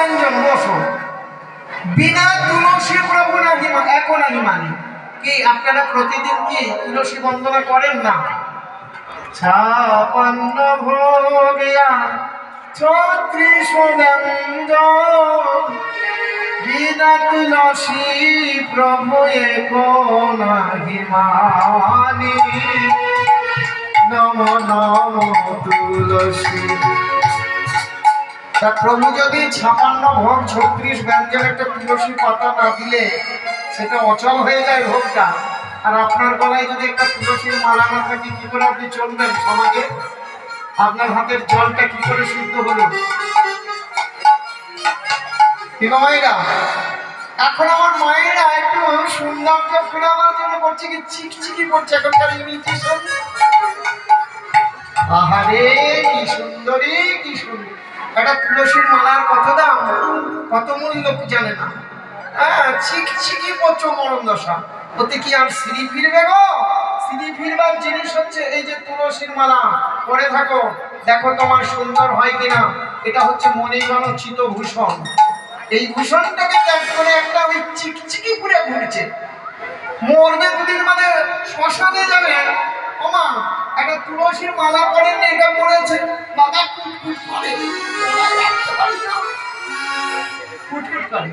ব্যঞ্জন বসো। বিনা তুলসী প্রভু নাহি এক নাহি মানে কি আপনারা প্রতিদিন কি তুলসী বন্দনা করেন না? ছাপান্ন ভোগিয়া ৩৬ ব্যঞ্জন বিনা তুলসী প্রভু এক নাহি মানি। নম নম তুলসী। তা প্রভু যদি ৫৬ ভোগ ৩৬ ব্যঞ্জন একটা তুলসী পাতা না দিলে সেটা অচল হয়ে যায় ভোগটা। আর আপনার গলায় যদি একটা তুলসীর মালা না থাকে কি করে আপনি চলবেন সমাজে? আপনার হাতের জলটা কি করে শুদ্ধ হলো? মায়েরা, এখন আমার মায়েরা একটু সৌন্দর্য ফেরাবার জন্য করছে কি চিকচিকি করছে এখনকার ইমিটেশন। আহারে কি সুন্দরী, কি সুন্দর! একটা তুলসীর মালার কত দাম, কত মূল্য কি জানে না? হ্যাঁ, চিকচিকি করছো মরণ দশা। ওতে কি আর সিঁড়ি ফিরবে গো? সিঁড়ি ফিরবার জিনিস হচ্ছে এই যে তুলসীর মালা পরে থাকো, দেখো তোমার সুন্দর হয় কিনা। এটা হচ্ছে মণিগণচিত ভূষণ। এই ভূষণটাকে ত্যাগ করে একটা ওই চিকচিকি পুরে ঘুরছে। মরবে দুদিন মানে শ্মশানে যাবে, ওমা একটা তুলসীর মালা পরেন এটা পড়েছে, বাবা কুটকুট করে, কুটকুট করে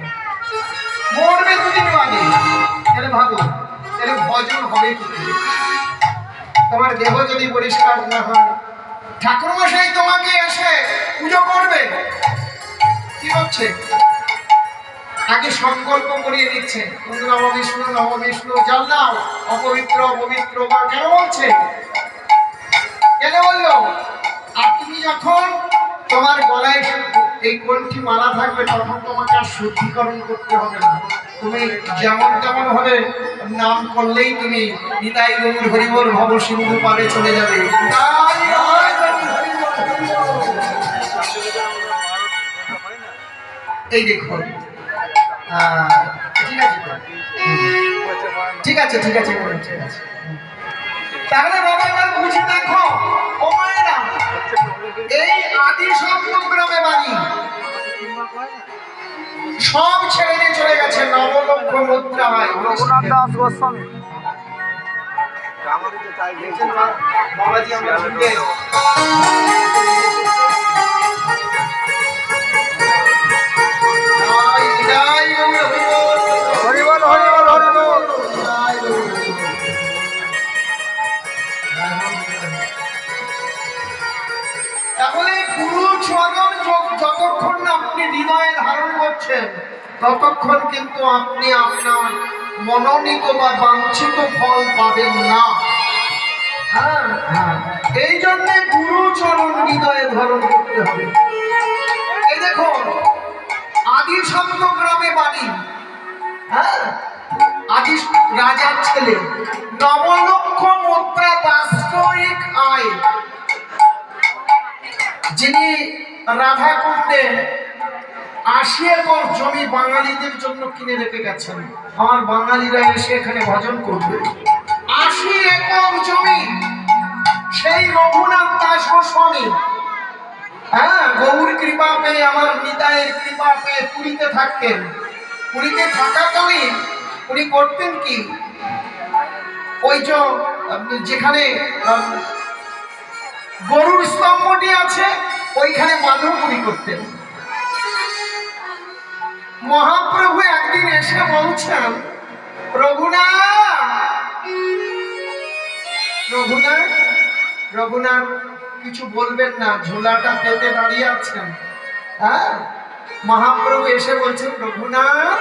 মরবে দুদিন মানে। তাহলে ভাবো, তাহলে ভজন হবে কি? তোমার দেহ যদি পরিষ্কার না হয়, ঠাকুর মশাই তোমাকে এসে পুজো করবে, কি হচ্ছে? আগে সংকল্প করিয়ে দিচ্ছে, নম বিষ্ণু নম বিষ্ণু, জান নাও অপবিত্র অপবিত্র বা কেন বলছে? কেন বললো? আর তুমি যখন তোমার গলায় এই কণ্ঠী মালা থাকবে তখন তোমাকে আর শুদ্ধিকরণ করতে হবে না। তুমি যেমন তেমন ভাবে নাম করলেই তুমি নিতাই গৌর হরিবল ভব সিন্ধু পারে চলে যাবে। এই দেখুন, ঠিক আছে ঠিক আছে ঠিক আছে। তাহলে বাবা এবার বুঝে দেখো, ও মায়েরা, এই আদি গ্রামে বাড়ি সব ছেড়ে দিয়ে চলে গেছে নবলক্ষ মুদ্রায়। রঘুনাথ দাস গোস্বামী বাবাজি আমরা শুনতে হরিবল হরিবল হরিবল। তাহলে গুরু চরণ যতক্ষণ না আপনি হৃদয়ে ধারণ করছেন ততক্ষণ কিন্তু আপনি আপনার মনোনীত বা বাঞ্ছিত ফল পাবেন না। হ্যাঁ হ্যাঁ, এই জন্য গুরু চরণ হৃদয়ে ধারণ করতে হবে। এই দেখুন, আদি গ্রামে বাড়ি, হ্যাঁ, আদি রাজার ছেলে, নবলক্ষ মুদ্রা বাৎসরিক আয়, যিনি রাধাকুণ্ডে ৮০ একর জমি বাঙালিদের জন্য কিনে রেখে গেছেন। আমার বাঙালিরা এসে এখানে ভজন করবে। ৮০ একর জমি সেই রঘুনাথ দাস গোস্বামী, হ্যাঁ, গৌর কৃপা পেয়ে, আমার নিতাইয়ের কৃপা পেয়ে পুরীতে থাকতেন। পুরীতে থাকাকালীন উনি করতেন কি, ওই যেখানে গরুর স্তম্ভটি আছে ওইখানে মাধবপুরি করতেন। মহাপ্রভু একদিন এসে বলছেন, রঘুনাথ রঘুনাথ রঘুনাথ কিছু বলবেন না, ঝোলাটা পেতে দাঁড়িয়ে আছেন। হ্যাঁ, মহাপ্রভু এসে বলছেন, রঘুনাথ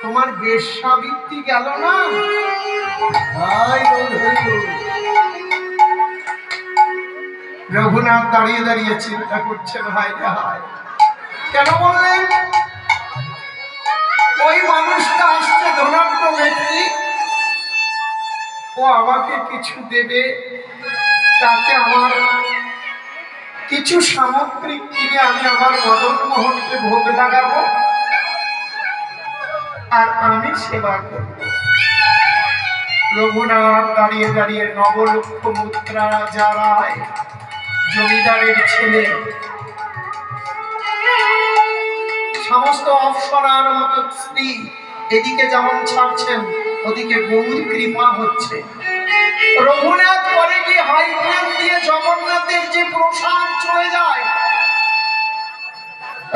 তোমার বেশ্যাবৃত্তি গেল না? রঘুনাথ দাঁড়িয়ে দাঁড়িয়ে চিন্তা করছেন, হায় রে হায়, কেন বললেন? ওই মানুষটা আসছে ধনাঢ্য ব্যক্তি, ও আমাকে কিছু দেবে, তাতে আমার কিছু সামগ্রী কিনে আমি আমার মদন মোহনকে ভোগ লাগাবো আর আমি সেবা করব। রঘুনাথ দাঁড়িয়ে দাঁড়িয়ে নবলক্ষ মুদ্রা যারায় জমিদারের ছেলে সমস্ত অপ্সরার মতো স্ত্রী এদিকে যেমন ছাড়ছেন, ওদিকে গৌর কৃপা হচ্ছে। রঘুনাথ পরে কি হাইপ্রেম দিয়ে জগন্নাথের যে প্রসাদ চলে যায়,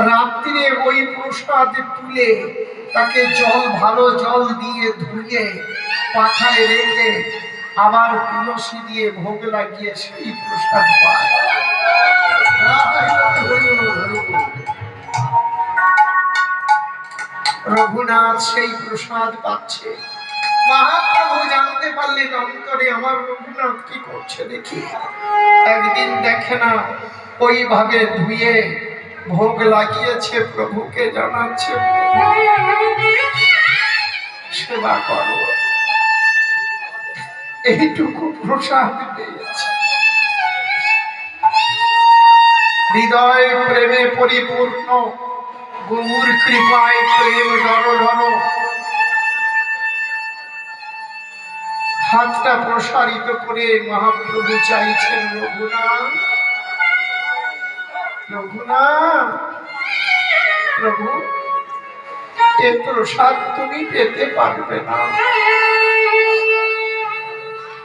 রাত্রিরে ওই প্রসাদ তুলে তাকে ভালো জল দিয়ে ধুয়ে পাখায় রেখে আবার তুলসী দিয়ে ভোগ লাগিয়ে সেই প্রসাদ পায়। রঘুনাথ সেই প্রসাদ পাচ্ছে। মহাপ্রভু জানতে পারলেন অন্তরে আমার রঘুনাথ কি করছে দেখি। একদিন দেখে না ওইভাবে ধুয়ে ভোগ লাগিয়েছে, প্রভুকে জানাচ্ছে সেবা করো। এইটুকু প্রসাদ পেয়েছে, হৃদয় প্রেমে পরিপূর্ণ, গৌর কৃপায় প্রেম ঢর ঢর। হাতটা প্রসারিত করে মহাপ্রভু চাইছেন, রঘুনাথ রঘুনাথ প্রভু, এ প্রসাদ তুমি পেতে পারবে না।